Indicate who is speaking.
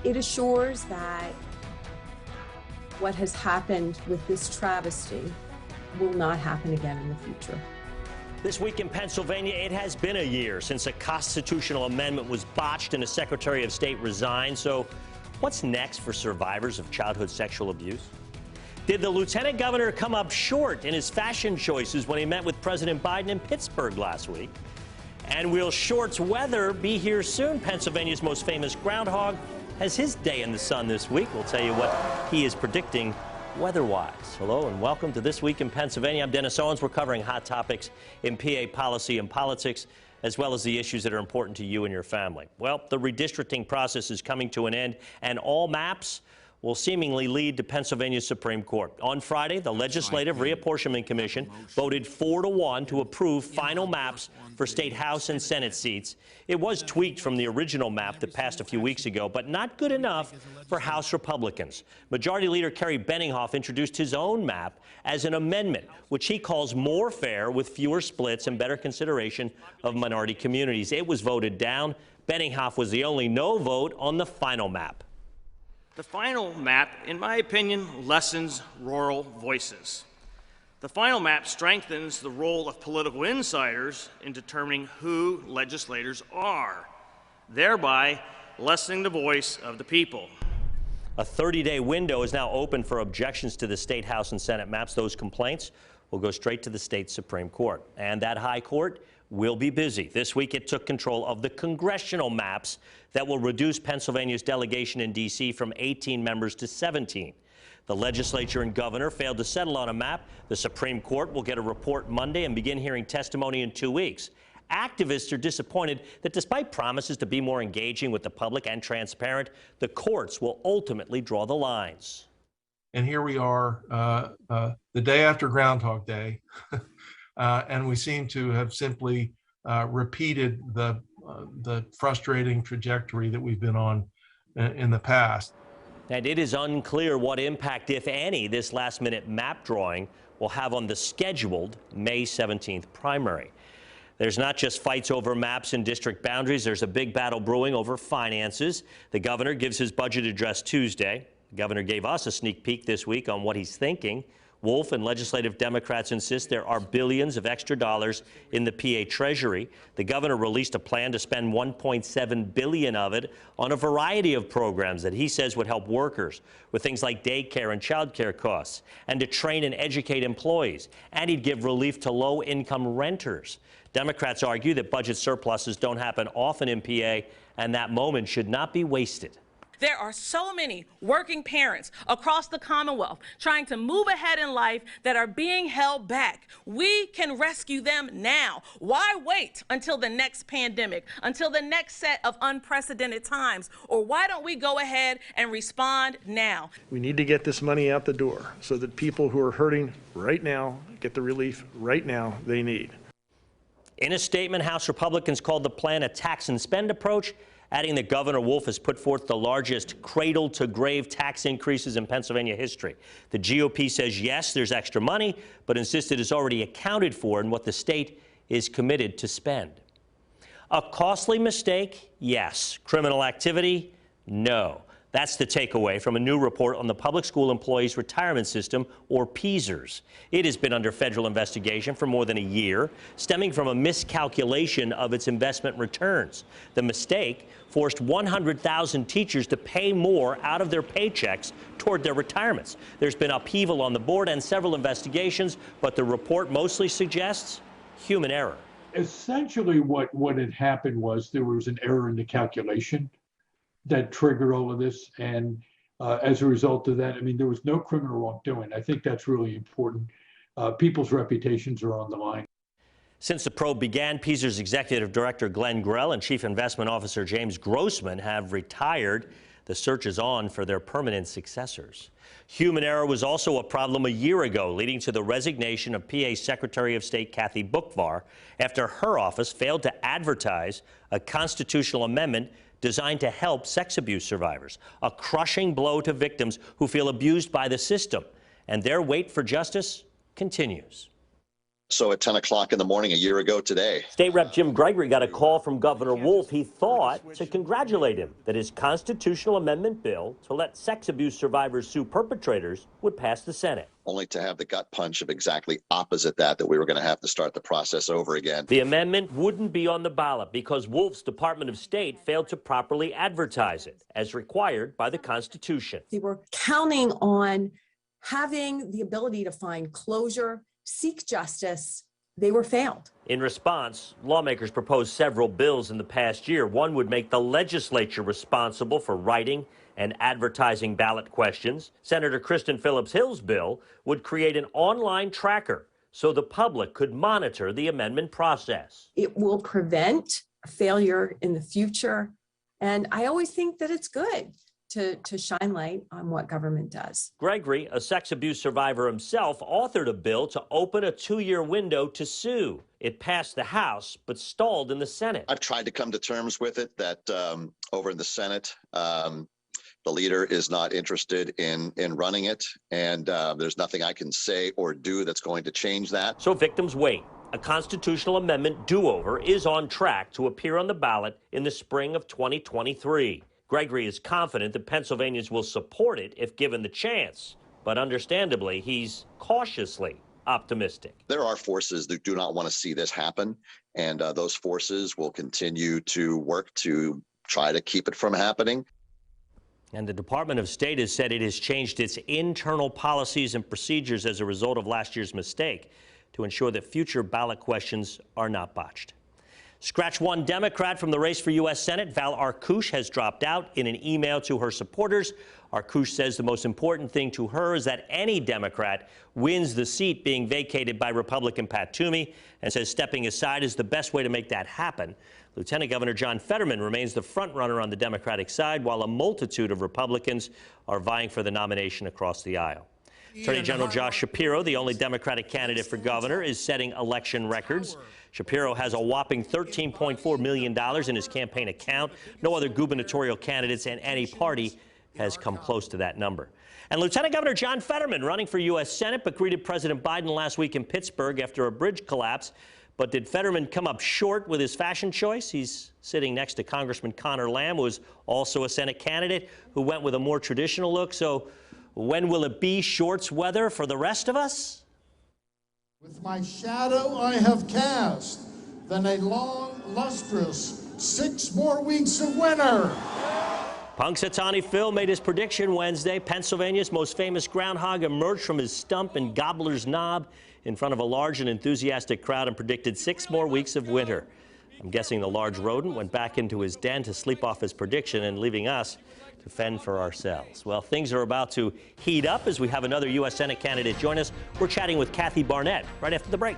Speaker 1: It assures that what has happened with this travesty will not happen again in the future.
Speaker 2: This week in Pennsylvania, it has been a year since a constitutional amendment was botched and a Secretary of State resigned. So what's next for survivors of childhood sexual abuse? Did the lieutenant governor come up short in his fashion choices when he met with President Biden in Pittsburgh last week? And will Short's weather be here soon? Pennsylvania's most famous groundhog has his day in the sun this week. We'll tell you what he is predicting weather-wise. Hello and welcome to This Week in Pennsylvania. I'm Dennis Owens. We're covering hot topics in PA policy and politics, as well as the issues that are important to you and your family. Well, the redistricting process is coming to an end, and all maps will seemingly lead to Pennsylvania's Supreme Court. On Friday, the Legislative Reapportionment Commission voted 4-1 to approve final maps for state House and Senate seats. It was tweaked from the original map that passed a few weeks ago, but not good enough for House Republicans. Majority Leader Kerry Benninghoff introduced his own map as an amendment, which he calls more fair with fewer splits and better consideration of minority communities. It was voted down. Benninghoff was the only no vote on the final map.
Speaker 3: The final map, in my opinion, lessens rural voices. The final map strengthens the role of political insiders in determining who legislators are, thereby lessening the voice of the people.
Speaker 2: A 30-day window is now open for objections to the state House and Senate maps. Those complaints will go straight to the state Supreme Court. And that high court will be busy. This week it took control of the congressional maps that will reduce Pennsylvania's delegation in D.C. from 18 members to 17. The legislature and governor failed to settle on a map. The Supreme Court will get a report Monday and begin hearing testimony in 2 weeks. Activists are disappointed that despite promises to be more engaging with the public and transparent, the courts will ultimately draw the lines.
Speaker 4: And here we are, the day after Groundhog Day, and we seem to have simply repeated the frustrating trajectory that we've been on in the past.
Speaker 2: And it is unclear what impact, if any, this last-minute map drawing will have on the scheduled May 17th primary. There's not just fights over maps and district boundaries. There's a big battle brewing over finances. The governor gives his budget address Tuesday. The governor gave us a sneak peek this week on what he's thinking. Wolf and legislative Democrats insist there are billions of extra dollars in the PA Treasury. The governor released a plan to spend $1.7 billion of it on a variety of programs that he says would help workers with things like daycare and child care costs, and to train and educate employees. And he'd give relief to low-income renters. Democrats argue that budget surpluses don't happen often in PA, and that moment should not be wasted.
Speaker 5: There are so many working parents across the Commonwealth trying to move ahead in life that are being held back. We can rescue them now. Why wait until the next pandemic, until the next set of unprecedented times? Or why don't we go ahead and respond now?
Speaker 6: We need to get this money out the door so that people who are hurting right now get the relief right now they need.
Speaker 2: In a statement, House Republicans called the plan a tax and spend approach, adding that Governor Wolf has put forth the largest cradle-to-grave tax increases in Pennsylvania history. The GOP says, yes, there's extra money, but insists it is already accounted for in what the state is committed to spend. A costly mistake? Yes. Criminal activity? No. That's the takeaway from a new report on the Public School Employees Retirement System, or Pisars. It has been under federal investigation for more than a year, stemming from a miscalculation of its investment returns. The mistake forced 100,000 teachers to pay more out of their paychecks toward their retirements. There's been upheaval on the board and several investigations, but the report mostly suggests human error.
Speaker 7: Essentially, what had happened was there was an error in the calculation that triggered all of this. And as a result of that, I mean, there was no criminal wrongdoing. I think that's really important. People's reputations are on the line.
Speaker 2: Since the probe began, Pisars Executive Director Glenn Grell and Chief Investment Officer James Grossman have retired. The search is on for their permanent successors. Human error was also a problem a year ago, leading to the resignation of PA Secretary of State Kathy Boockvar after her office failed to advertise a constitutional amendment designed to help sex abuse survivors, a crushing blow to victims who feel abused by the system. And their wait for justice continues.
Speaker 8: so at 10 o'clock in the morning a year ago today.
Speaker 2: State Rep Jim Gregory got a call from Governor Wolf. He thought to congratulate him that his constitutional amendment bill to let sex abuse survivors sue perpetrators would pass the Senate.
Speaker 8: Only to have the gut punch of exactly opposite that we were going to have to start the process over again.
Speaker 2: The amendment wouldn't be on the ballot because Wolf's Department of State failed to properly advertise it, as required by the Constitution.
Speaker 1: They were counting on having the ability to find closure, seek justice. They were failed.
Speaker 2: In response, lawmakers proposed several bills in the past year. One would make the legislature responsible for writing and advertising ballot questions. Senator Kristen Phillips-Hill's bill would create an online tracker so the public could monitor the amendment process.
Speaker 1: It will prevent failure in the future. And I always think that it's good to shine light on what government does.
Speaker 2: Gregory, a sex abuse survivor himself, authored a bill to open a 2-year window to sue. It passed the House, but stalled in the Senate.
Speaker 8: I've tried to come to terms with it that over in the Senate, the leader is not interested in running it, and there's nothing I can say or do that's going to change that.
Speaker 2: So victims wait. A constitutional amendment do-over is on track to appear on the ballot in the spring of 2023. Gregory is confident that Pennsylvanians will support it if given the chance, but understandably, he's cautiously optimistic.
Speaker 8: There are forces that do not want to see this happen, and those forces will continue to work to try to keep it from happening.
Speaker 2: And the Department of State has said it has changed its internal policies and procedures as a result of last year's mistake to ensure that future ballot questions are not botched. Scratch one Democrat from the race for U.S. Senate. Val Arkush has dropped out in an email to her supporters. Arkush says the most important thing to her is that any Democrat wins the seat being vacated by Republican Pat Toomey, and says stepping aside is the best way to make that happen. Lieutenant Governor John Fetterman remains the front runner on the Democratic side, while a multitude of Republicans are vying for the nomination across the aisle. Attorney General Josh Shapiro, the only Democratic candidate for governor, is setting election records. Shapiro has a whopping $13.4 million in his campaign account. No other gubernatorial candidates in any party has come close to that number. And Lieutenant Governor John Fetterman running for U.S. Senate, but greeted President Biden last week in Pittsburgh after a bridge collapse. But did Fetterman come up short with his fashion choice? He's sitting next to Congressman Connor Lamb, who is also a Senate candidate, who went with a more traditional look. So when will it be shorts weather for the rest of us?
Speaker 9: With my shadow I have cast, then a long, lustrous 6 more weeks of winter.
Speaker 2: Punxsutawney Phil made his prediction Wednesday. Pennsylvania's most famous groundhog emerged from his stump in Gobbler's Knob in front of a large and enthusiastic crowd and predicted 6 more weeks of winter. I'm guessing the large rodent went back into his den to sleep off his prediction and leaving us to fend for ourselves. Well, things are about to heat up as we have another U.S. Senate candidate join us. We're chatting with Kathy Barnett right after the break.